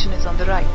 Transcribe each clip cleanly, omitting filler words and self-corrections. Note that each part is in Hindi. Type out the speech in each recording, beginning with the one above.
destination is on the right.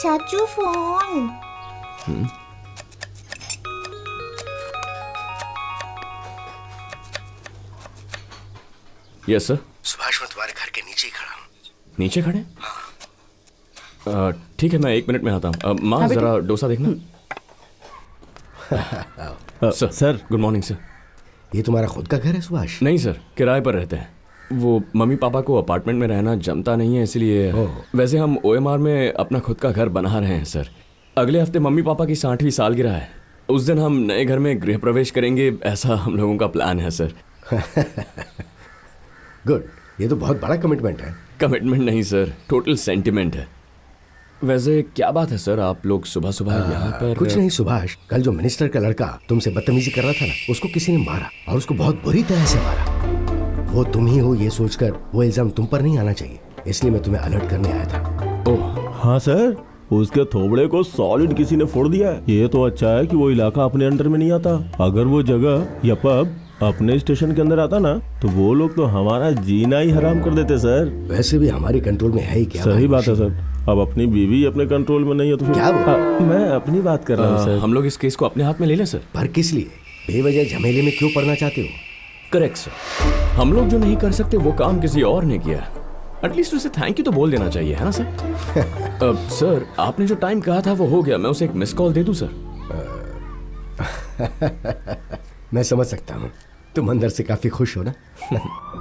चाचू फोन। Yes sir. सुभाष, मैं तुम्हारे घर के नीचे ही खड़ा हूँ। नीचे खड़े? ठीक है, मैं 1 मिनट में आता हूँ। माँ जरा डोसा देखना। Sir good morning sir. ये तुम्हारा खुद का घर है सुभाष? नहीं सर, किराए पर रहते हैं। वो मम्मी पापा को अपार्टमेंट में रहना जमता नहीं है, इसलिए वैसे हम OMR में अपना खुद का घर बना रहे हैं सर। अगले हफ्ते मम्मी पापा की 60वीं सालगिरह है। उस दिन हम नए घर में गृह प्रवेश करेंगे, ऐसा हम लोगों का प्लान है सर। गुड, ये तो बहुत बड़ा कमिटमेंट है। कमिटमेंट नहीं सर, टोटल सेंटिमेंट है। वैसे क्या बात है सर, आप लोग सुबह सुबह यहाँ पर? कुछ नहीं सुभाष, कल जो मिनिस्टर का लड़का तुमसे बदतमीजी कर रहा था ना, उसको किसी ने मारा और उसको बहुत बुरी तरह से मारा। वो तुम ही हो ये सोचकर वो इल्जाम तुम पर नहीं आना चाहिए। इसलिए मैं तुम्हें अलर्ट करने आया था। ओह, हाँ सर, उसके थोबड़े को सॉलिड किसी ने फोड़ दिया है। ये तो अच्छा है कि वो इलाका अपने अंडर में नहीं आता। अगर वो जगह या पब अपने स्टेशन के अंदर आता ना, तो वो लोग तो हमारा जीना ही हराम कर देते सर। वैसे भी हमारे कंट्रोल में है ही क्या? सही बात है सर। अब अपनी बीवी अपने कंट्रोल में नहीं है तो फिर क्या बोल? मैं अपनी बात कर रहा हूँ सर। हम लोग इस केस को अपने हाथ में ले लें सर। पर किस लिए? बेवजह झमेले में क्यों पड़ना चाहते हो? Correct sir. हम लोग जो नहीं कर सकते वो काम किसी और ने किया। एटलीस्ट उसे थैंक यू तो बोल देना चाहिए, है ना सर? अब सर, आपने जो टाइम कहा था वो हो गया। मैं उसे एक मिस कॉल दे दूं सर? मैं समझ सकता हूँ, तुम अंदर से काफी खुश हो ना।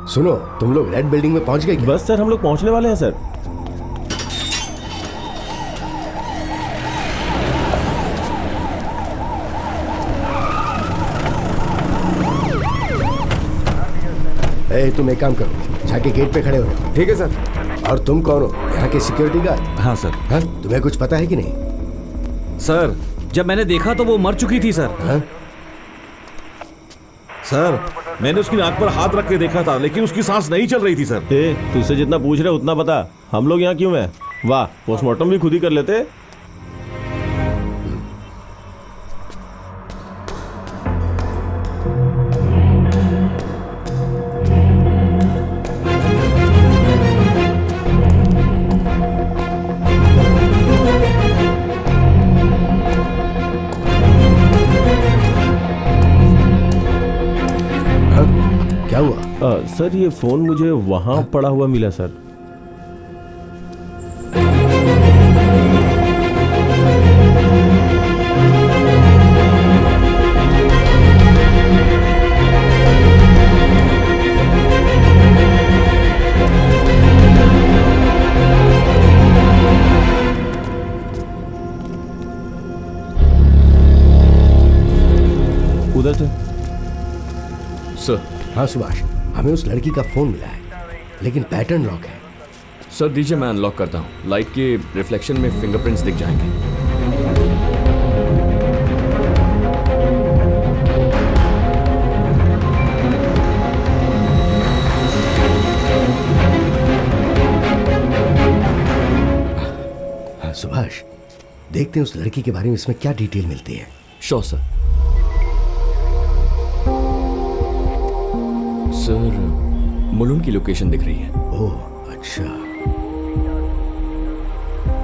सुनो, तुम लोग रेड बिल्डिंग में पहुंच गए क्या? बस सर, हम लोग पहुंचने वाले हैं सर। तुम एक काम करो, जाके गेट पे खड़े हो जाओ। ठीक है सर। और तुम कौन हो? यहाँ के सिक्योरिटी गार्ड? हाँ सर। हाँ, तुम्हें कुछ पता है कि नहीं? सर, जब मैंने देखा तो वो मर चुकी थी सर। हाँ? सर, मैंने उसकी नाक पर हाथ रख के देखा था, लेकिन उसकी सांस नहीं चल रही थी सर। तुझसे जितना पूछ रहे उतना बता। हम लोग यहाँ क्यों हैं? वाह, पोस्टमार्टम भी खुद ही कर लेते। क्या हुआ? सर, ये फोन मुझे वहां पड़ा हुआ मिला सर। उधर से। सर। हाँ सुभाष, हमें उस लड़की का फोन मिला है, लेकिन पैटर्न लॉक है। सर दीजिए, मैं अनलॉक करता हूँ। लाइट के रिफ्लेक्शन में फिंगरप्रिंट्स दिख जाएंगे। हाँ सुभाष, देखते हैं उस लड़की के बारे में इसमें क्या डिटेल मिलती है। Sure sir. सर, मुलुंड की लोकेशन दिख रही है। ओह अच्छा,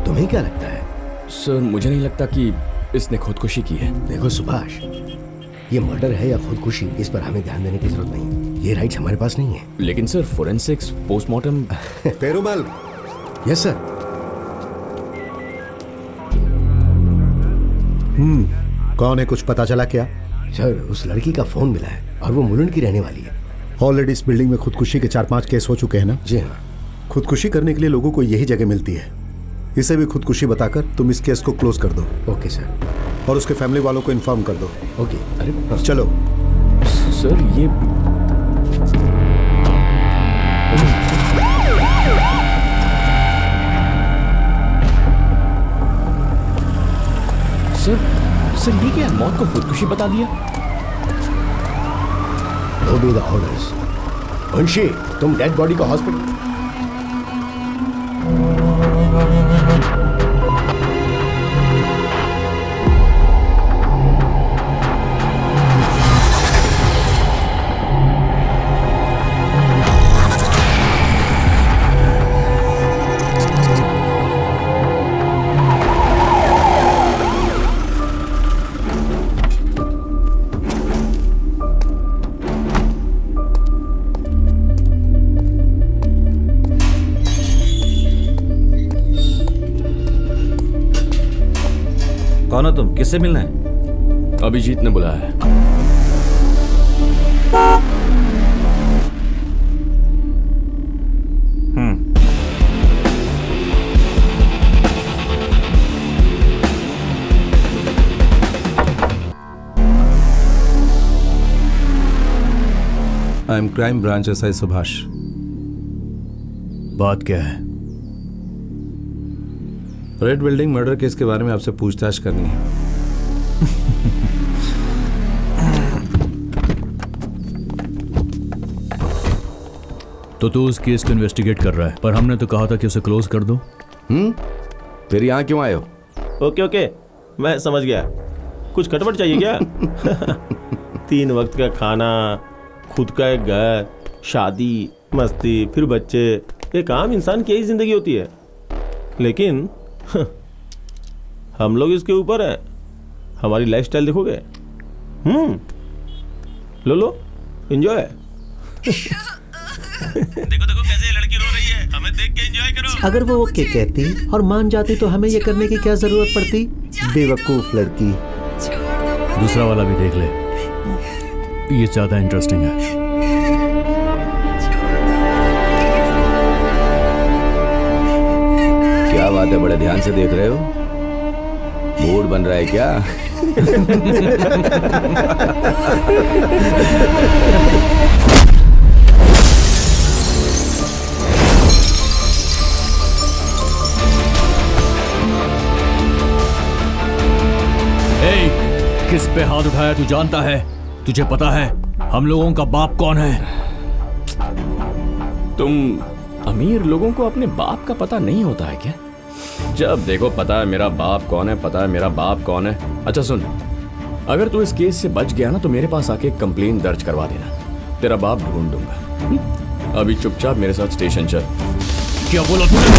तुम्हें क्या लगता है? सर, मुझे नहीं लगता कि इसने खुदकुशी की है। देखो सुभाष, ये मर्डर है या खुदकुशी, इस पर हमें ध्यान देने की जरूरत नहीं। ये राइट्स हमारे पास नहीं है। लेकिन sir, forensics, postmortem. Perumal. Yes sir. कौन है, कुछ पता चला क्या? सर, उस लड़की का फोन मिला है और वो मुलुंड की रहने वाली है। ऑलरेडी इस बिल्डिंग में खुदकुशी के 4-5 केस हो चुके हैं ना? जी हाँ। खुदकुशी करने के लिए लोगों को यही जगह मिलती है। इसे भी खुदकुशी बताकर तुम इस केस को क्लोज कर दो। Okay sir. और उसके फैमिली वालों को इन्फॉर्म कर दो। ओके। अरे चलो। सर, ये सर ये क्या है? मौत को खुदकुशी बता दिया। Obey the orders. मुंशी, तुम डेड बॉडी को हॉस्पिटल। कौन हो तुम? किससे मिलना है? अभिजीत ने बुलाया है। I am crime branch SI Subhash. बात क्या है? रेड बिल्डिंग मर्डर केस के बारे में आपसे पूछताछ करनी है। तो तू उस केस को इन्वेस्टिगेट कर रहा है, पर हमने तो कहा था कि उसे क्लोज कर दो। फिर यहाँ क्यों आए हो? ओके ओके, मैं समझ गया। कुछ खटपट चाहिए क्या? 3 वक्त का खाना, खुद का एक घर, शादी, मस्ती, फिर बच्चे। एक आम इंसान की यही जिंदगी होती है, लेकिन हम लोग इसके ऊपर हैं। हमारी लाइफस्टाइल देखोगे। लो एंजॉय। देखो देखो कैसे ये लड़की रो रही है, हमें देख के एंजॉय करो। अगर वो ओके कहती और मान जाती तो हमें ये करने की क्या जरूरत पड़ती? बेवकूफ लड़की। दूसरा वाला भी देख ले, ये ज्यादा इंटरेस्टिंग है। क्या बात है, बड़े ध्यान से देख रहे हो? मूड बन रहा है क्या? किस पे हाथ उठाया तू जानता है? तुझे पता है हम लोगों का बाप कौन है? तुम अमीर लोगों को अपने बाप का पता नहीं होता है क्या? जब देखो पता है मेरा बाप कौन है, पता है मेरा बाप कौन है। अच्छा सुन, अगर तू इस केस से बच गया ना तो मेरे पास आके कंप्लेन दर्ज करवा देना, तेरा बाप ढूंढ दूंगा। अभी चुपचाप मेरे साथ स्टेशन चल। क्या बोला तूने?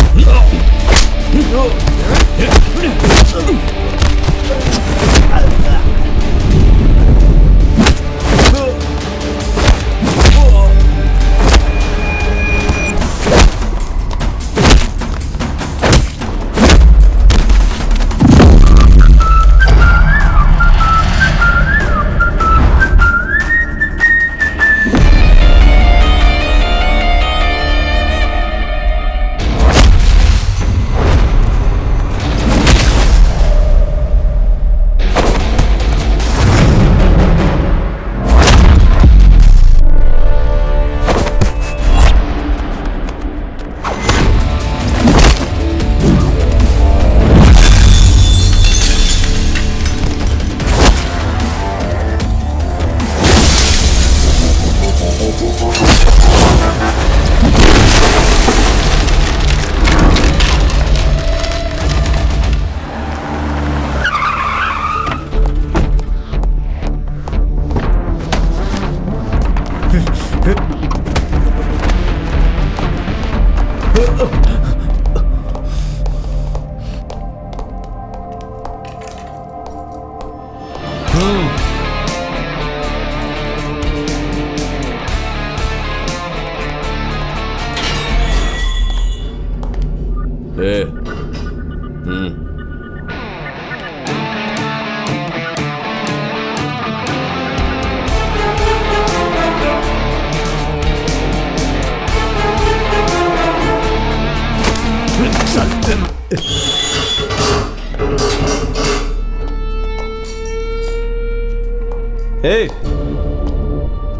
ए,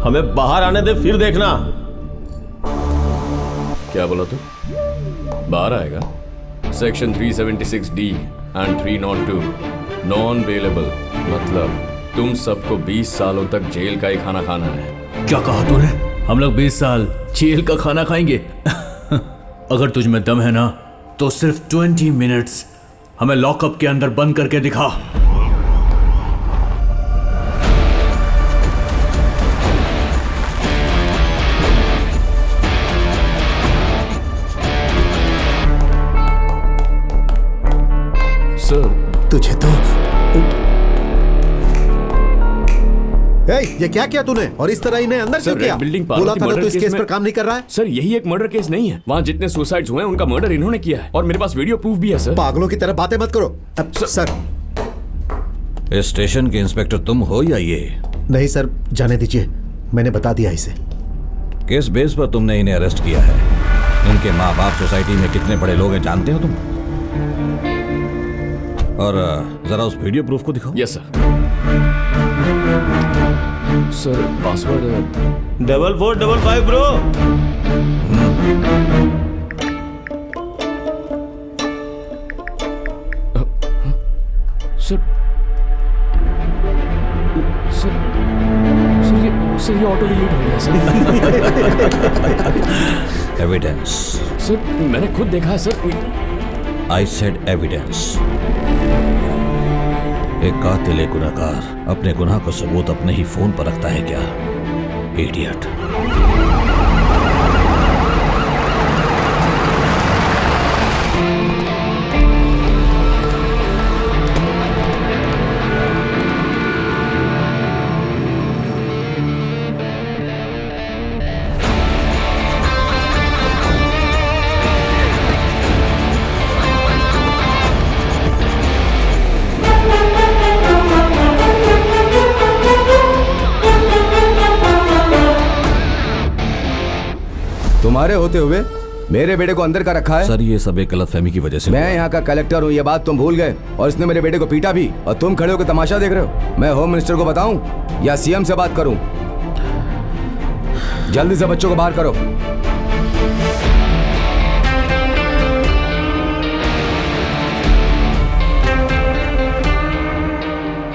हमें बाहर आने दे, फिर देखना। क्या बोला तू? बाहर आएगा? Section 376D and 302 non bailable, मतलब तुम सबको 20 सालों तक जेल का ही खाना खाना है। क्या कहा तूने? हम लोग 20 साल जेल का खाना खाएंगे? अगर तुझ में दम है ना तो सिर्फ 20 मिनट्स हमें लॉकअप के अंदर बंद करके दिखा। सर तुझे तो ये क्या किया तूने? और इस तरह इन्हें अंदर क्यों किया? बिल्डिंग बोला था ना तो इस केस पर काम नहीं कर रहा है। सर यही एक मर्डर केस नहीं है, वहाँ जितने सुसाइड्स हुए हैं उनका मर्डर इन्होंने किया है और मेरे पास वीडियो प्रूफ भी है सर। पागलों की तरह बातें मत करो। सर इस स्टेशन के इंस्पेक्टर तुम हो या ये? नहीं सर, जाने दीजिए, मैंने बता दिया इसे। किस बेस पर तुमने इन्हें अरेस्ट किया है? इनके माँ बाप सोसाइटी में कितने बड़े लोग हैं जानते हो तुम? और जरा उस वीडियो प्रूफ को दिखाओ। Yes sir. Sir password 4455 bro. Sir sir ये ऑटो डिलीट हो गया सर। एविडेंस। सर मैंने खुद देखा है सर। I said evidence. एक कातिल एक गुनहगार अपने गुनाह को सबूत अपने ही फोन पर रखता है क्या? इडियट। तुम्हारे होते हुए मेरे बेटे को अंदर का रखा है। सर ये सब एक गलतफहमी की वजह से मैं हुआ। यहाँ का कलेक्टर हूँ, ये बात तुम भूल गए और इसने मेरे बेटे को पीटा भी और तुम खड़े होकर तमाशा देख रहे हो। मैं होम मिनिस्टर को बताऊं या सीएम से बात करूं? जल्दी से बच्चों को बाहर करो।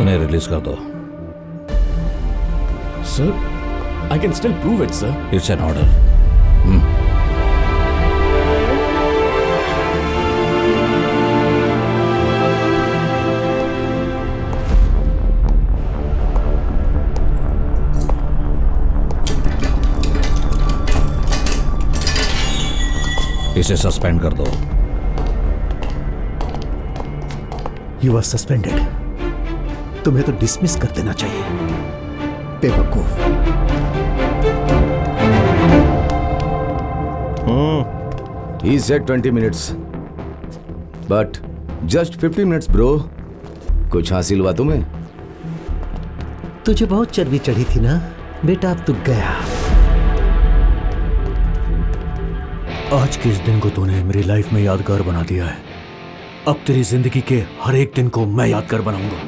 उन्हें रिलीज कर दो। Sir I can still prove it sir. It's an order. इसे सस्पेंड कर दो। You are suspended. तुम्हें तो डिसमिस कर देना चाहिए, बेवकूफ। He said 20 minutes, but just 15 minutes, bro. कुछ हासिल हुआ तुम्हें? तुझे बहुत चर्बी चढ़ी थी ना बेटा, अब तू गया। आज के इस दिन को तूने मेरी लाइफ में यादगार बना दिया है। अब तेरी जिंदगी के हर एक दिन को मैं यादगार बनाऊंगा।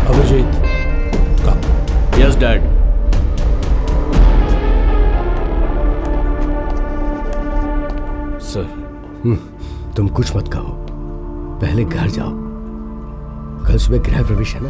Abhijit, yes dad. सर तुम कुछ मत कहो, पहले घर जाओ। कल सुबह गृह प्रवेश है ना।